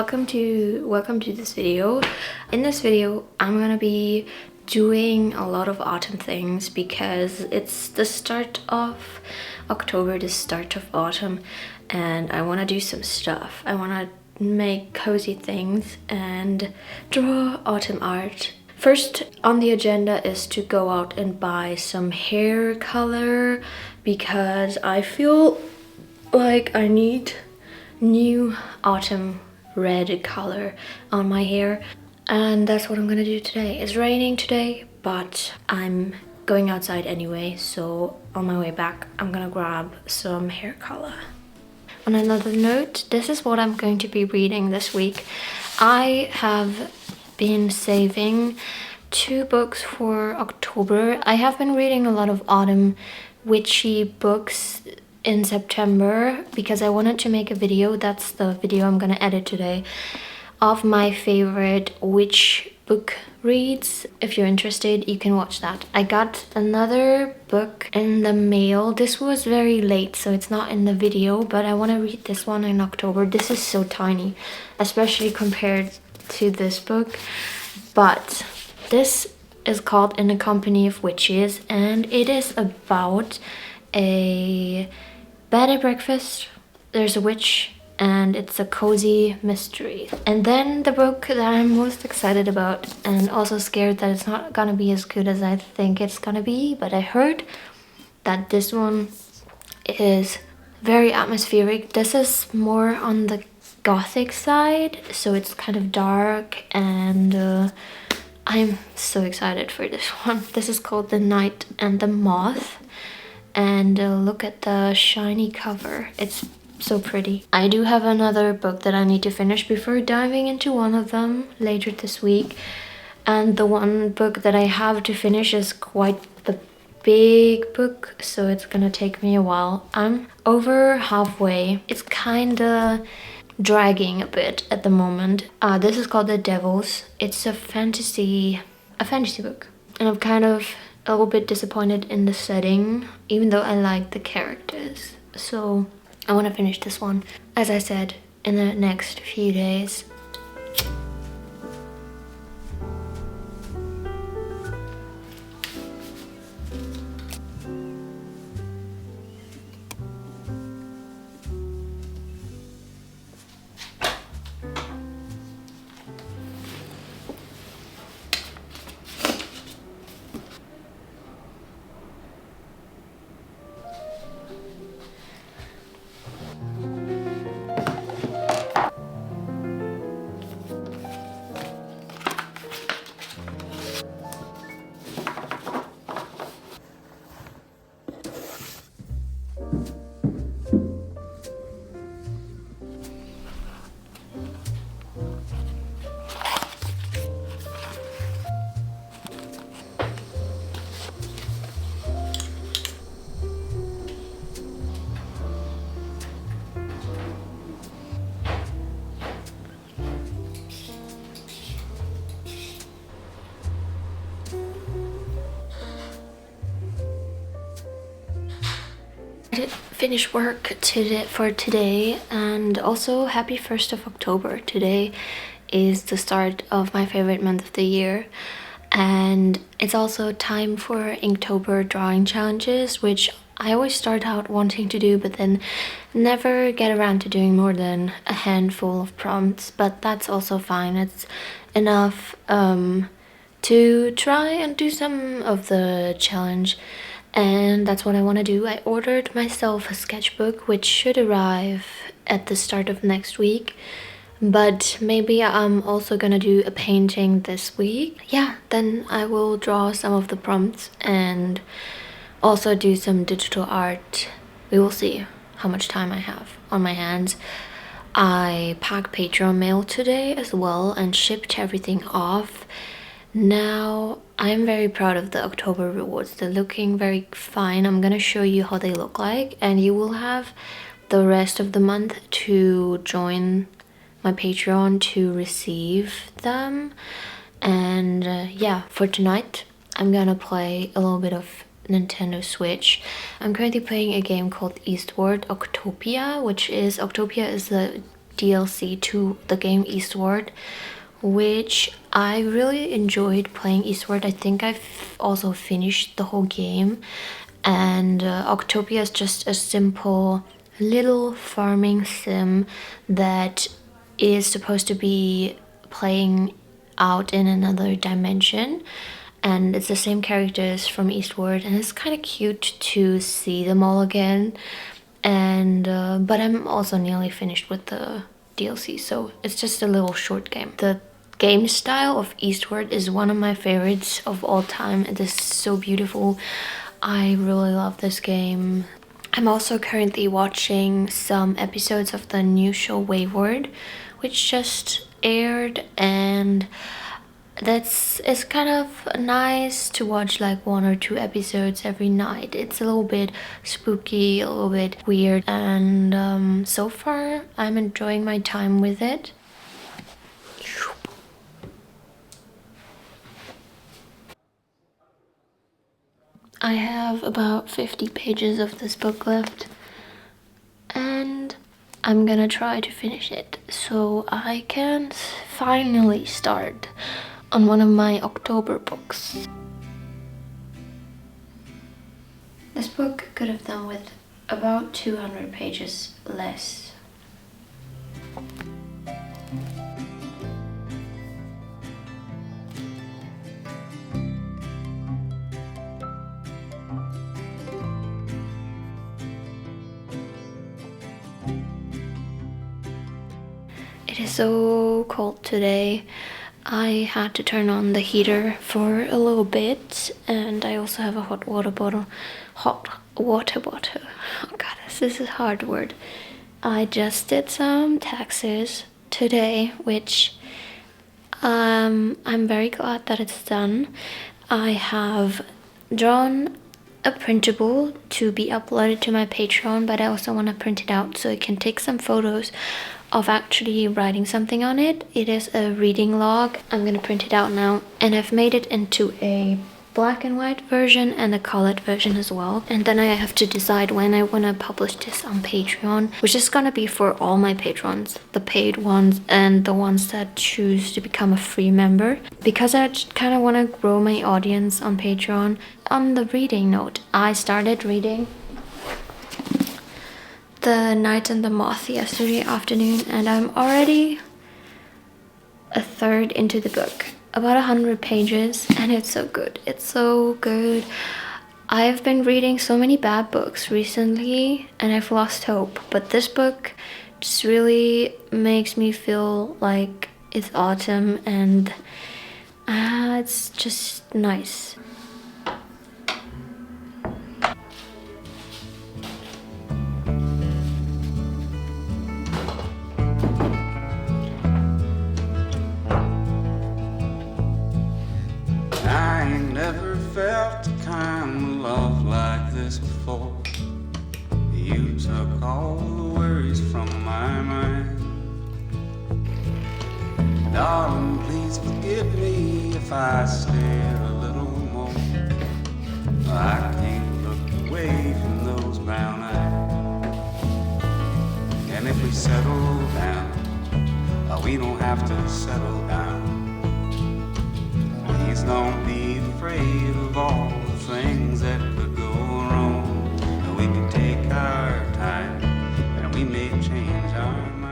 welcome to this video. In this video, I'm gonna be doing a lot of autumn things because it's the start of October, the start of autumn, and I want to do some stuff. I want to make cozy things and draw autumn art. First on the agenda is to go out and buy some hair color because I feel like I need new autumn red color on my hair, and that's what I'm gonna do today. It's raining today, but I'm going outside anyway, so on my way back I'm gonna grab some hair color. On another note, this is what I'm going to be reading this week. I have been saving 2 books for October. I have been reading a lot of autumn witchy books in September because I wanted to make a video. That's the video I'm gonna edit today, of my favorite witch book reads. If you're interested, you can watch that. I got another book in the mail. This was very late, so it's not in the video, but I want to read this one in October. This is so tiny, especially compared to this book, but this is called In a Company of Witches, and it is about a bed and breakfast. There's a witch and it's a cozy mystery. And then the book that I'm most excited about and also scared that it's not gonna be as good as I think it's gonna be, but I heard that this one is very atmospheric. This is more on the gothic side, so it's kind of dark, and I'm so excited for this one. This is called The Night and the Moth. And look at the shiny cover. It's so pretty. I do have another book that I need to finish before diving into one of them later this week. And the one book that I have to finish is quite the big book, so it's gonna take me a while. I'm over halfway. It's kinda dragging a bit at the moment. This is called The Devils. It's a fantasy book. And I'm kind of a little bit disappointed in the setting, even though I like the characters. So I want to finish this one, as I said, in the next few days. I did finish work for today, and also happy 1st of October. Today is the start of my favorite month of the year, and it's also time for Inktober drawing challenges, which I always start out wanting to do but then never get around to doing more than a handful of prompts, but that's also fine. It's enough to try and do some of the challenge. And that's what I want to do. I ordered myself a sketchbook, which should arrive at the start of next week, but maybe I'm also gonna do a painting this week. Yeah, then I will draw some of the prompts and also do some digital art. We will see how much time I have on my hands. I packed Patreon mail today as well and shipped everything off. Now I'm very proud of the October rewards. They're looking very fine. I'm gonna show you how they look like, and you will have the rest of the month to join my Patreon to receive them. And yeah, for tonight I'm gonna play a little bit of Nintendo Switch. I'm currently playing a game called Eastward Octopia, which is Octopia is the DLC to the game Eastward, which I really enjoyed playing Eastward. I think I've also finished the whole game. And Octopia is just a simple little farming sim that is supposed to be playing out in another dimension, and it's the same characters from Eastward, and it's kind of cute to see them all again. And but I'm also nearly finished with the DLC, so it's just a little short game. The game style of Eastward is one of my favorites of all time. It is so beautiful. I really love this game. I'm also currently watching some episodes of the new show Wayward, which just aired, and it's kind of nice to watch like 1 or 2 episodes every night. It's a little bit spooky, a little bit weird, and so far I'm enjoying my time with it. I have about 50 pages of this book left, and I'm gonna try to finish it so I can finally start on one of my October books. This book could have done with about 200 pages less. It is so cold today. I had to turn on the heater for a little bit, and I also have a hot water bottle. Oh god, this is a hard word. I just did some taxes today, which I'm very glad that it's done. I have drawn a printable to be uploaded to my Patreon, but I also want to print it out so I can take some photos of actually writing something on it. It is a reading log. I'm gonna print it out now, and I've made it into a black and white version and a colored version as well. And then I have to decide when I want to publish this on Patreon, which is gonna be for all my patrons, the paid ones and the ones that choose to become a free member, because I kind of want to grow my audience on Patreon. On the reading note, I started reading The Night and the Moth yesterday afternoon, and I'm already a third into the book, about 100 pages, and it's so good. It's so good. I've been reading so many bad books recently and I've lost hope, but this book just really makes me feel like it's autumn, and it's just nice. Never felt a kind of love like this before. You took all the worries from my mind. Darling, please forgive me if I stare a little more. I can't look away from those brown eyes. And if we settle down, we don't have to settle down. Please don't be afraid of all the things that could go wrong. We can take our time, and we may change our mind.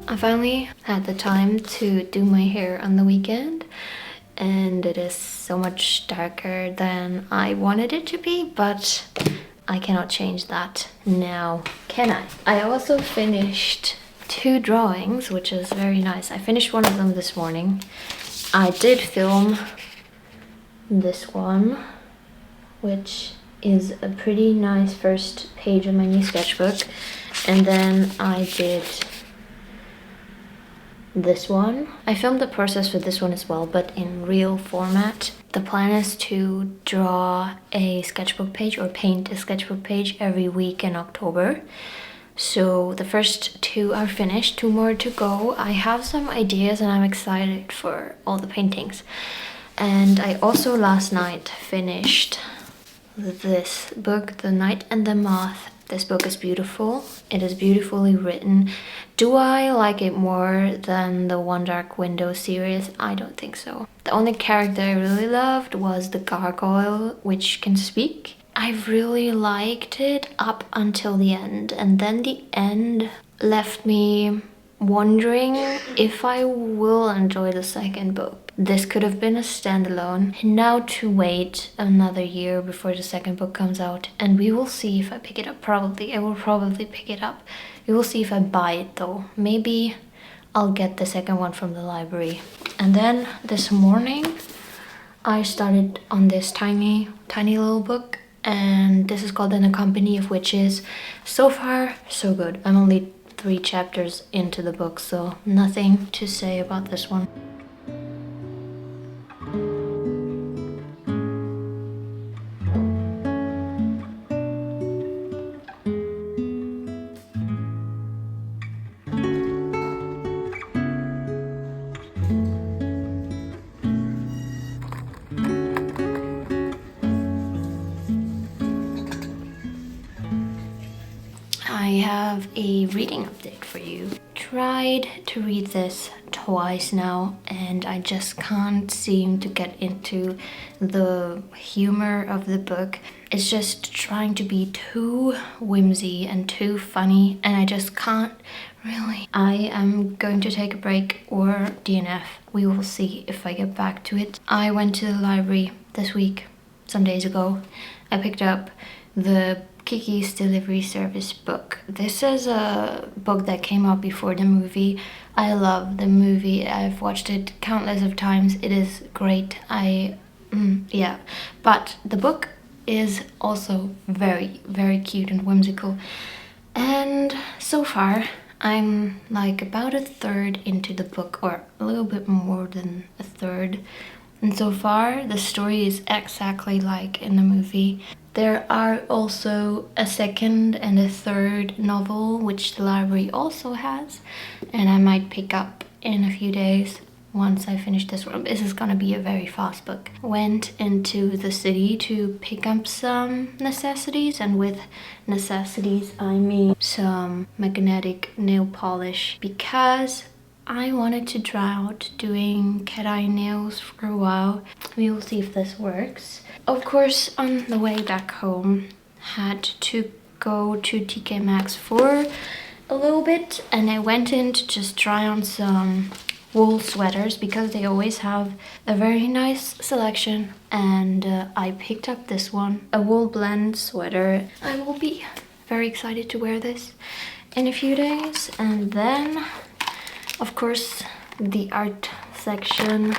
I finally had the time to do my hair on the weekend, and it is so much darker than I wanted it to be, but I cannot change that now, can I? I also finished 2 drawings, which is very nice. I finished one of them this morning. I did film this one, which is a pretty nice first page of my new sketchbook, and then I did this one. I filmed the process for this one as well, but in real format. The plan is to draw a sketchbook page or paint a sketchbook page every week in October. So the first 2 are finished, 2 more to go. I have some ideas and I'm excited for all the paintings. And I also last night finished this book, The Night and the Moth. This book is beautiful. It is beautifully written. Do I like it more than the One Dark Window series? I don't think so. The only character I really loved was the gargoyle, which can speak. I really liked it up until the end, and then the end left me wondering if I will enjoy the second book. This could have been a standalone. And now to wait another year before the second book comes out, and we will see if I pick it up. Probably, I will probably pick it up. We will see if I buy it though. Maybe I'll get the second one from the library. And then this morning I started on this tiny little book, and this is called In a Company of Witches. So far, so good. I'm only 3 chapters into the book, so nothing to say about this one. I have a reading update for you. Tried to read this twice now, and I just can't seem to get into the humor of the book. It's just trying to be too whimsy and too funny, and I just can't really. I am going to take a break or DNF. We will see if I get back to it. I went to the library this week, some days ago. I picked up the Kiki's Delivery Service book. This is a book that came out before the movie. I love the movie. I've watched it countless of times. It is great. Yeah. But the book is also very, very cute and whimsical. And so far, I'm like about 1/3 into the book, or a little bit more than 1/3. And so far, the story is exactly like in the movie. There are also a second and a third novel, which the library also has, and I might pick up in a few days once I finish this one. This is gonna be a very fast book. Went into the city to pick up some necessities, and with necessities I mean some magnetic nail polish, because I wanted to try out doing cat eye nails for a while. We will see if this works. Of course, on the way back home, had to go to TK Maxx for a little bit, and I went in to just try on some wool sweaters because they always have a very nice selection, and I picked up this one, a wool blend sweater. I will be very excited to wear this in a few days. And then, of course, the art section,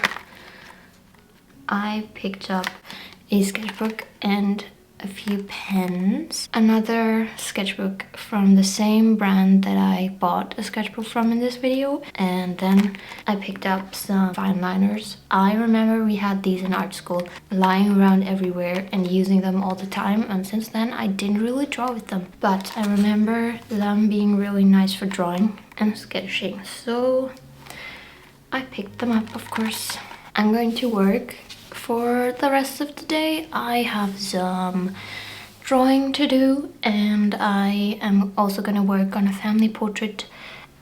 I picked up a sketchbook and a few pens. Another sketchbook from the same brand that I bought a sketchbook from in this video. And then I picked up some fine liners. I remember we had these in art school, lying around everywhere and using them all the time. And since then I didn't really draw with them. But I remember them being really nice for drawing and sketching. So I picked them up, of course. I'm going to work for the rest of the day. I have some drawing to do, and I am also gonna work on a family portrait,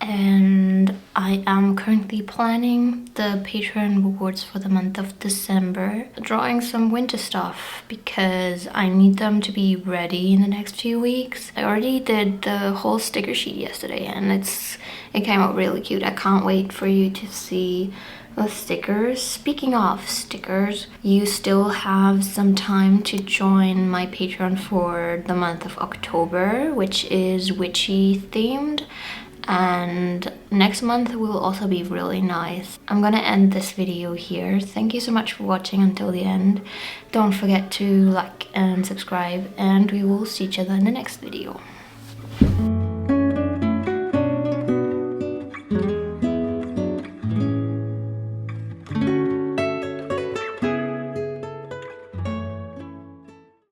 and I am currently planning the Patreon rewards for the month of December, drawing some winter stuff because I need them to be ready in the next few weeks. I already did the whole sticker sheet yesterday and it came out really cute. I can't wait for you to see the stickers. Speaking of stickers, you still have some time to join my Patreon for the month of October, which is witchy themed, and next month will also be really nice. I'm gonna end this video here. Thank you so much for watching until the end. Don't forget to like and subscribe, and we will see each other in the next video.